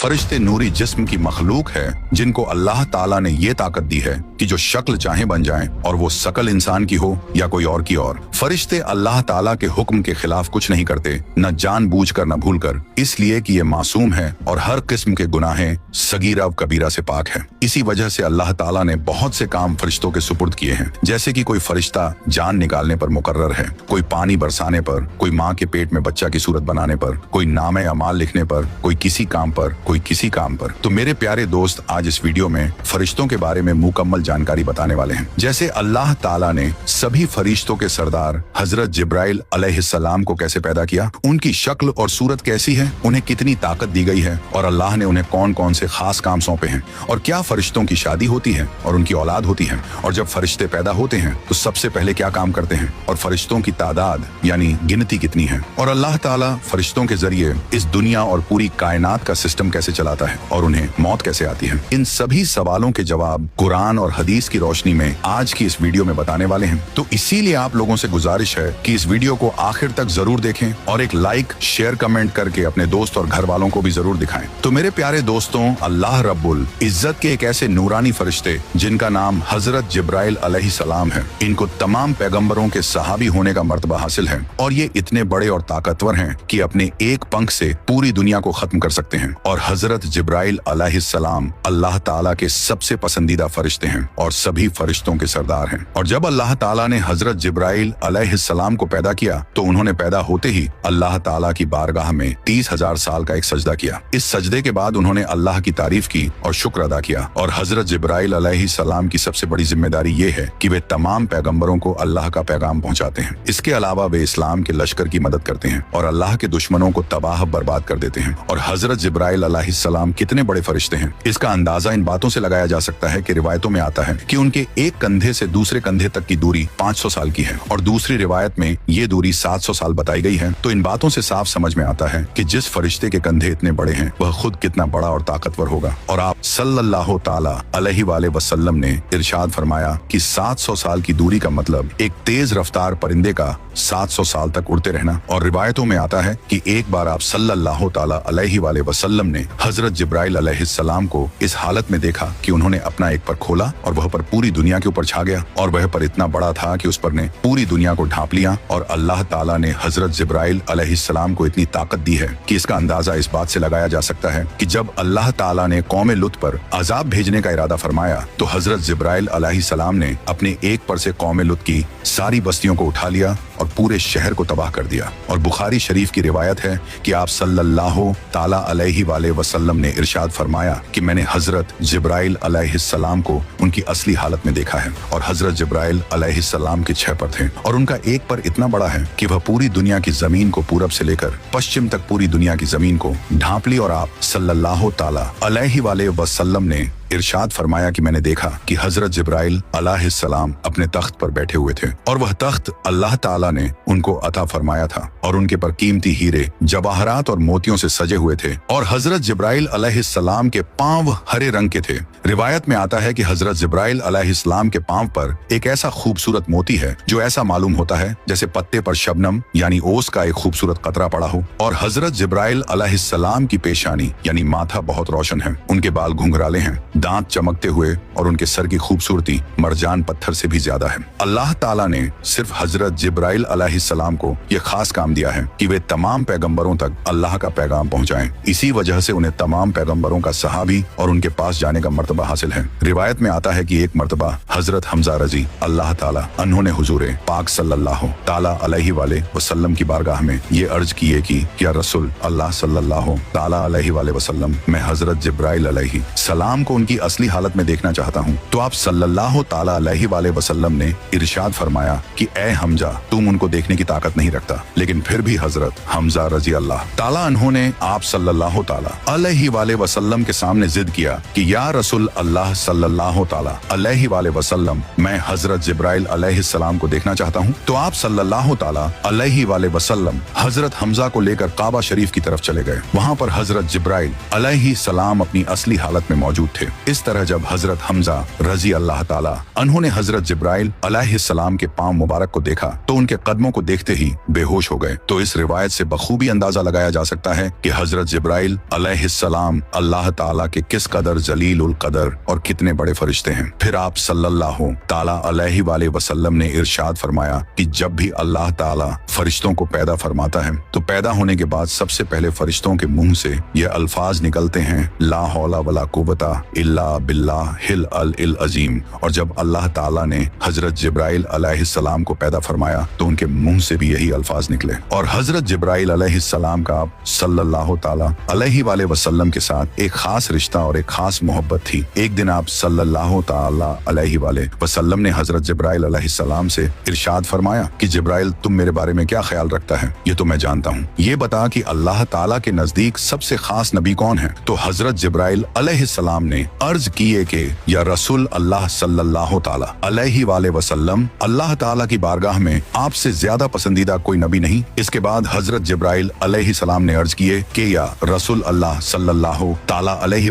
फरिश्ते नूरी जिस्म की मखलूक है जिनको अल्लाह ताला ने ये ताकत दी है कि जो शक्ल चाहे बन जाएं, और वो शकल इंसान की हो या कोई और की और। फरिश्ते अल्लाह ताला के हुक्म के खिलाफ कुछ नहीं करते, न जानबूझकर न भूलकर, इसलिए कि ये मासूम है और हर किस्म के गुनाहें सगीरा व कबीरा से पाक है। इसी वजह से अल्लाह ताला ने बहुत से काम फरिश्तों के सुपुर्द किए हैं, जैसे कि कोई फरिश्ता जान निकालने पर मुकर्रर है, कोई पानी बरसाने पर, कोई माँ के पेट में बच्चा की सूरत बनाने पर, कोई नामे अमाल लिखने पर, कोई किसी काम पर, कोई किसी काम पर। तो मेरे प्यारे दोस्त, आज इस वीडियो में फरिश्तों के बारे में मुकम्मल जानकारी बताने वाले हैं। जैसे अल्लाह ताला ने सभी फरिश्तों के सरदार हजरत जिब्राइल अलैहिस्सलाम को कैसे पैदा किया, उनकी शक्ल और सूरत कैसी है, उन्हें कितनी ताकत दी गई है, और अल्लाह ने उन्हें कौन कौन से खास काम सौंपे हैं, और क्या फरिश्तों की शादी होती है और उनकी औलाद होती है, और जब फरिश्ते पैदा होते हैं तो सबसे पहले क्या काम करते हैं, और फरिश्तों की तादाद यानी गिनती कितनी है, और अल्लाह ताला फरिश्तों के जरिए इस दुनिया और पूरी कायनात का सिस्टम कैसे चलाता है, और उन्हें मौत कैसे आती है। इन सभी सवालों के जवाब कुरान और हदीस की रोशनी में आज की इस वीडियो में बताने वाले हैं। तो इसीलिए आप लोगों से गुजारिश है कि इस वीडियो को आखिर तक जरूर देखें और एक लाइक शेयर कमेंट करके अपने दोस्त और घर वालों को भी जरूर दिखाएं। तो मेरे प्यारे दोस्तों, अल्लाह रब्बुल इज्जत के एक ऐसे नूरानी फरिश्ते जिनका नाम हजरत जिब्राइल अलैहिस्सलाम है, इनको तमाम पैगंबरों के सहाबी होने का मर्तबा हासिल है, और ये इतने बड़े और ताकतवर हैं कि अपने एक पंख से पूरी दुनिया को खत्म कर सकते हैं। और हजरत जिब्राइल अलैहिस्सलाम अल्लाह ताला के सबसे पसंदीदा फरिश्ते हैं और सभी फरिश्तों के सरदार हैं। और जब अल्लाह ताला ने हजरत जिब्राइल अलैहिस्सलाम को पैदा किया तो उन्होंने पैदा होते ही अल्लाह ताला की बारगाह में 30,000 साल का एक सजदा किया। इस सजदे के बाद उन्होंने अल्लाह की तारीफ की और शुक्र अदा किया। और हजरत जिब्राइल अलैहिस्सलाम की सबसे बड़ी जिम्मेदारी ये है कि वे तमाम पैगंबरों को अल्लाह का पैगाम पहुंचाते हैं। इसके अलावा वे इस्लाम के लश्कर की मदद करते हैं और अल्लाह के दुश्मनों को तबाह बर्बाद कर देते हैं। और हजरत जिब्राइल अलैहिस्सलाम कितने बड़े फरिश्ते हैं, इसका अंदाजा इन बातों से लगाया जा सकता है कि रिवायतों में आता है कि उनके एक कंधे से दूसरे कंधे तक की दूरी 500 साल की है, और दूसरी रिवायत में ये दूरी 700 साल बताई गई है। तो इन बातों से साफ समझ में आता है कि जिस फरिश्ते के कंधे इतने बड़े हैं वह खुद कितना बड़ा और ताकतवर होगा। और आप सल्लल्लाहु ताला अलैहि वसल्लम ने इरशाद फरमाया कि 700 साल की दूरी का मतलब एक तेज रफ्तार परिंदे का 700 साल तक उड़ते रहना। और रिवायतों में आता है कि एक बार आप सल्लल्लाहु ताला अलैहि वसल्लम ने हजरत जिब्राइल अलैहिस्सलाम को इस हालत में देखा कि उन्होंने अपना एक पर खोला और वह पर पूरी दुनिया के ऊपर छा गया, और वह पर इतना बड़ा था कि उस पर ने पूरी दुनिया को ढांप लिया। और अल्लाह ताला ने हजरत जिब्राइल अलैहिस्सलाम को इतनी ताकत दी है कि इसका अंदाजा इस बात से लगाया जा सकता है कि जब अल्लाह ताला ने कौम लुत पर अजाब भेजने का इरादा फरमाया तो हजरत जिब्राइल अलैहिस्सलाम ने अपने एक पर से कौम लुत की सारी बस्तियों को उठा लिया और पूरे शहर को तबाह कर दिया। और बुखारी शरीफ की रिवायत है कि आप सल्लल्लाहु ताला अलैहि वसल्लम ने इरशाद फरमाया कि मैंने हजरत जिब्राइल अलैहिस्सलाम को उनकी असली हालत में देखा है, और हजरत जिब्राइल अलैहिस्सलाम के 6 पर थे, और उनका एक पर इतना बड़ा है कि वह पूरी दुनिया की जमीन को पूरब से लेकर पश्चिम तक पूरी दुनिया की जमीन को ढांप ली। और आप सल्लल्लाहु ताला अलैहि वसल्लम ने इरशाद फरमाया कि मैंने देखा कि हजरत जिब्राइल अलैहिस्सलाम अपने तख्त पर बैठे हुए थे, और वह तख्त अल्लाह ताला ने उनको अता फरमाया था, और उनके पर कीमती हीरे, जवाहरात और मोतियों से सजे हुए थे। और हजरत जिब्राइल अलैहिस्सलाम के पांव हरे रंग के थे। रिवायत में आता है कि हजरत जिब्राइल अलैहिस्सलाम के पांव पर एक ऐसा खूबसूरत मोती है जो ऐसा मालूम होता है जैसे पत्ते पर शबनम यानी ओस का एक खूबसूरत कतरा पड़ा हो। और हजरत जिब्राइल अलैहिस्सलाम की पेशानी यानी माथा बहुत रोशन है, उनके बाल घुंघराले हैं, दांत चमकते हुए, और उनके सर की खूबसूरती मरजान पत्थर से भी ज्यादा है। अल्लाह ताला ने सिर्फ हजरत जिब्राइल अलैहिस्सलाम को यह खास काम दिया है कि वे तमाम पैगंबरों तक अल्लाह का पैगाम पहुंचाएं। इसी वजह से उन्हें तमाम पैगंबरों का सहाबी और उनके पास जाने का मर्तबा हासिल है। रिवायत में आता है कि एक मर्तबा हजरत हमजा रजी अल्लाह ताला उन्होंने हुजूर पाक सल्लल्लाहु ताला अलैहि वसल्लम की बारगाह में ये अर्ज किए कि या रसूल अल्लाह सल्लल्लाहु ताला अलैहि वसल्लम, मैं हजरत जिब्राइल अलैहि सलाम को उनकी असली हालत में देखना चाहता हूँ। तो आप सल्लल्लाहु ताला अलैहि वसल्लम ने इरशाद फरमाया कि ए हमजा, तुम उनको देखने की ताकत नहीं रखता। लेकिन फिर भी हजरत हमजा रजी अल्लाह ताला उन्होंने आप सल्लल्लाहु ताला अलैहि वसल्लम के सामने जिद किया कि या रसूल अल्लाह सल्लल्लाहु ताला अलैहि वसल्लम, मैं हजरत जिब्राइल अलैहिस्सलाम को देखना चाहता हूँ। तो आप सल्लल्लाहु ताला अलैहि वसल्लम हजरत हमजा को लेकर काबा शरीफ की तरफ चले गए। वहाँ पर हजरत जिब्राइल अलैहिस्सलाम अपनी असली हालत में मौजूद थे। इस तरह जब हजरत हमजा रजी अल्लाह ताला उन्होंने हजरत जिब्राइल अलैहिस्सलाम के पांव मुबारक को देखा तो उनके कदमों को देखते ही बेहोश हो गए। तो इस रिवायत से बखूबी अंदाजा लगाया जा सकता है कि हजरत जिब्राइल अलैहिस्सलाम अल्लाह ताला के किस कदर जलील उल कदर और कितने बड़े फरिश्ते हैं। फिर आप सल्लल्लाहु ताला अलैहि वसल्लम ने इरशाद फरमाया कि जब भी अल्लाह ताला फरिश्तों को पैदा फरमाता है तो पैदा होने के बाद सबसे पहले फरिश्तों के मुंह से ये अल्फाज निकलते हैं, ला हौला वला कुव्वता इल्ला बिल्लाहिल अल अजीम। और जब अल्लाह ताला ने हजरत जिब्राइल अलैहिस्सलाम को पैदा फरमाया तो उनके मुंह से भी यही अल्फाज निकले। और हजरत जिब्राइल अलैहिस्सलाम का आप सल्लल्लाहु ताला अलैहि वसल्लम के साथ एक खास रिश्ता और एक खास मोहब्बत थी। एक दिन आप सल्लल्लाहु ताला अलैहि वसल्लम ने हजरत जिब्राइल अलैहिस्सलाम से इरशाद फरमाया कि जिब्राइल तुम मेरे बारे में क्या ख्याल रखता है, ये तो मैं जानता हूँ, ये बता कि अल्लाह ताला के नजदीक सबसे खास नबी कौन है। तो हजरत जिब्राइल अलैहिस्सलाम ने अर्ज किए कि या रसूल अल्लाह सल्लल्लाहु ताला अलैहि वसल्लम, अल्लाह ताला की बारगाह में आपसे ज्यादा पसंदीदा कोई नबी नहीं। इसके बाद हजरत जिब्राइल अलैहिस्सलाम ने अर्ज किए कि या रसूल अल्लाह सल्लल्लाहु ताला अलैहि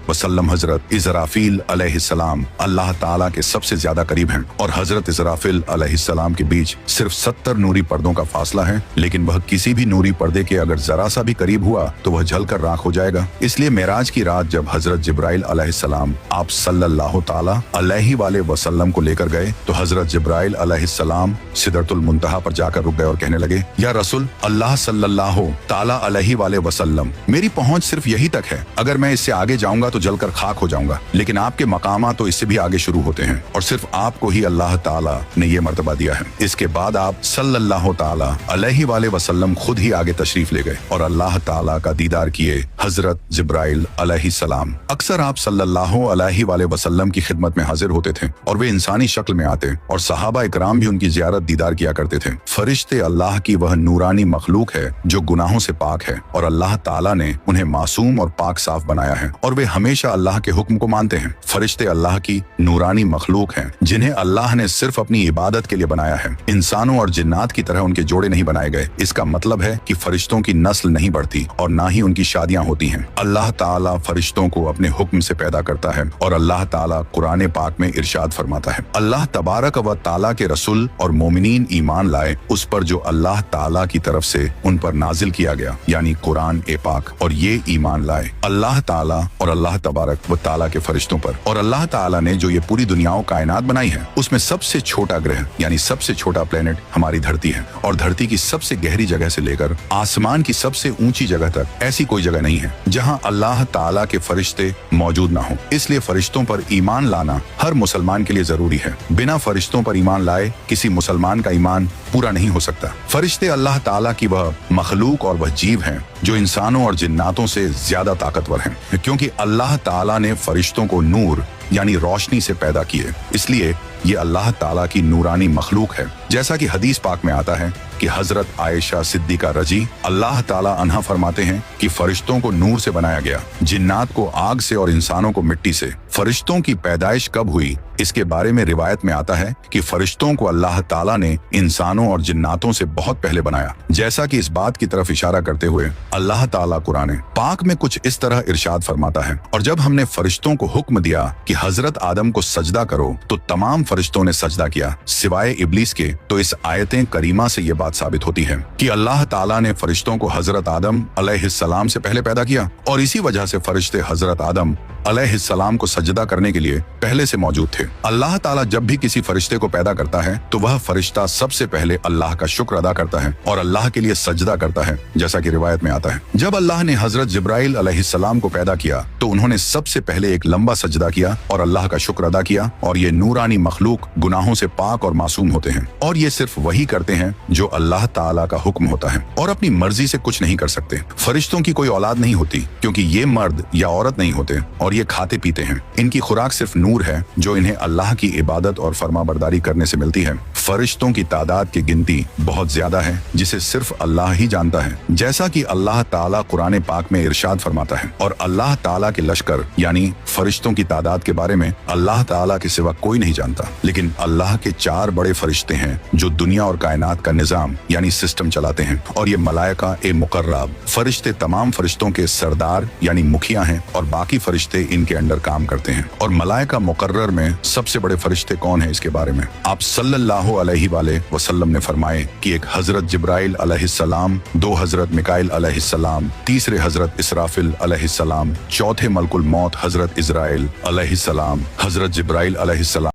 वसल्लम, हजरत इज़राफील अलैहिस्सलाम अल्लाह ताला के सबसे ज्यादा करीब हैं और हजरत इज़राफील अलैहिस्सलाम के बीच सिर्फ 70 नूरी पर्दों का फासला है, लेकिन वह किसी भी नूरी पर्दे के अगर जरा सा भी करीब हुआ तो वह जलकर राख हो जाएगा। इसलिए मेराज की रात जब हजरत जिब्राइल अलैहिस्सलाम आप सल्लल्लाहु ताला अलैहि वसल्लम को लेकर गए तो हजरत जिब्राइल अलैहिस्सलाम सिदरतुल मुंतहा पर जाकर रुक गए और कहने लगे, या रसूल अल्लाह सल्लल्लाहु ताला अलैहि वसल्लम, मेरी पहुंच सिर्फ यही तक है, अगर मैं इससे आगे जाऊंगा तो जलकर खाक हो जाऊंगा, लेकिन आपके मकामा तो इससे भी आगे शुरू होते हैं और सिर्फ आपको ही अल्लाह ताला ने ये मर्तबा दिया है। इसके बाद आप सल्लल्लाहु ताला अलैहि वसल्लम खुद ही आगे तशरीफ ले गए और अल्लाह ताला का दीदार किए हजरत जिब्राइल अलैहिस्सलाम। अक्सर आप सल्लल्लाहु अलैहि वसल्लम की खिदमत में हाजिर होते थे और वे इंसानी शक्ल में आते और सहाबा इकराम भी उनकी जियारत दीदार किया करते थे। फरिश्ते अल्लाह की वह नूरानी मखलूक है जो गुनाहों से पाक है और अल्लाह ताला ने उन्हें मासूम और पाक साफ बनाया है और वे हमेशा अल्लाह के हुक्म को मानते हैं। फरिश्ते अल्लाह की नूरानी मखलूक हैं जिन्हें अल्लाह ने सिर्फ अपनी इबादत के लिए बनाया है। इंसानों और जिन्नात की तरह उनके जोड़े नहीं बनाए गए। इसका मतलब है कि फरिश्तों की नस्ल नहीं बढ़ती और ना ही उनकी शादियां होती हैं। अल्लाह ताला फरिश्तों को अपने हुक्म से पैदा करता है और अल्लाह ताला कुरान पाक में इरशाद फरमाता है, अल्लाह तबारक व ताला के रसूल और मोमिनीन ईमान लाए उस पर जो अल्लाह ताला की तरफ से उन पर नाजिल किया गया, यानी कुरान ए पाक, और ये ईमान लाए अल्लाह ताला और अल्लाह तबारक व ताला के फरिश्तों पर। और अल्लाह ताला ने जो ये पूरी दुनिया कायनात बनाई है उसमें सबसे छोटा ग्रह यानी सबसे छोटा प्लेनेट हमारी धरती है और धरती की सबसे गहरी जगह से लेकर आसमान की सबसे ऊंची जगह तक ऐसी कोई जगह नहीं है जहां अल्लाह ताला के फरिश्ते मौजूद ना हो। इसलिए फरिश्तों पर ईमान लाना हर मुसलमान के लिए जरूरी है। बिना फरिश्तों पर ईमान लाए किसी मुसलमान का ईमान पूरा नहीं हो सकता। फरिश्ते अल्लाह ताला की वह मखलूक और वह जीव हैं जो इंसानों और जिन्नातों से ज्यादा ताकतवर हैं, क्योंकि अल्लाह ताला ने फरिश्तों को नूर यानी रोशनी से पैदा किए, इसलिए ये अल्लाह ताला की नूरानी मखलूक है। जैसा कि हदीस पाक में आता है कि हजरत आयशा सिद्दीका रजी अल्लाह ताला अन्हा फरमाते हैं कि फरिश्तों को नूर से बनाया गया, जिन्नात को आग से और इंसानों को मिट्टी से। फरिश्तों की पैदाइश कब हुई इसके बारे में रिवायत में आता है कि फरिश्तों को अल्लाह ताला ने इंसानों और जिन्नातों से बहुत पहले बनाया। जैसा कि इस बात की तरफ इशारा करते हुए अल्लाह ताला कुरान पाक में कुछ इस तरह इरशाद फरमाता है, और जब हमने फरिश्तों को हुक्म दिया कि हजरत आदम को सजदा करो तो तमाम फरिश्तों ने सजदा किया सिवाय इब्लीस के। तो इस आयतें करीमा से ये बात साबित होती है कि अल्लाह ताला ने फरिश्तों को हजरत आदम अलैहिस्सलाम से पहले पैदा किया और इसी वजह से फरिश्ते हजरत आदम अलैहिस्सलाम को सजदा करने के लिए पहले से मौजूद थे। अल्लाह ताला जब भी किसी फरिश्ते को पैदा करता है तो वह फरिश्ता सबसे पहले अल्लाह का शुक्र अदा करता है और अल्लाह के लिए सजदा करता है, जैसा कि रिवायत में आता है। जब अल्लाह ने हजरत जिब्राइल अलैहिस्सलाम को पैदा किया तो उन्होंने सबसे पहले एक लंबा सजदा किया और अल्लाह का शुक्र अदा किया। और ये नूरानी मखलूक गुनाहों से पाक और मासूम होते हैं और ये सिर्फ वही करते हैं जो अल्लाह ताला का हुक्म होता है और अपनी मर्जी से कुछ नहीं कर सकते। फरिश्तों की कोई औलाद नहीं होती क्योंकि ये मर्द या औरत नहीं होते और ये खाते पीते हैं। इनकी खुराक सिर्फ नूर है जो इन्हें अल्लाह की इबादत और फरमाबरदारी करने से मिलती है। फरिश्तों की तादाद की गिनती बहुत ज्यादा है जिसे सिर्फ अल्लाह ही जानता है, जैसा कि अल्लाह ताला कुरान पाक में इरशाद फरमाता है। और अल्लाह ताला के लश्कर यानी फरिश्तों की तादाद के बारे में अल्लाह ताला के सिवा कोई नहीं जानता, लेकिन अल्लाह के 4 बड़े फरिश्ते हैं जो दुनिया और कायनात का निजाम यानी सिस्टम चलाते हैं। और ये मलाइका ए मुकर्रब फरिश्ते तमाम फरिश्तों के सरदार यानी मुखिया हैं और बाकी फरिश्ते इनके अंडर काम करते हैं। और मलाइका मुकर्रर में सबसे बड़े फरिश्ते कौन हैं, इसके बारे में आप सल्लल्लाहु अलैहि वसल्लम ने फरमाए कि एक हजरत जिब्राइल अलैहिस्सलाम, 2 हजरत मिकाइल अलैहिस्सलाम, तीसरे हजरत इसराफिल अलैहिस्सलाम, चौथे मलकुल मौत हजरत इजराइल अलैहिस्सलाम, हजरत जिब्राइल अलैहिस्सलाम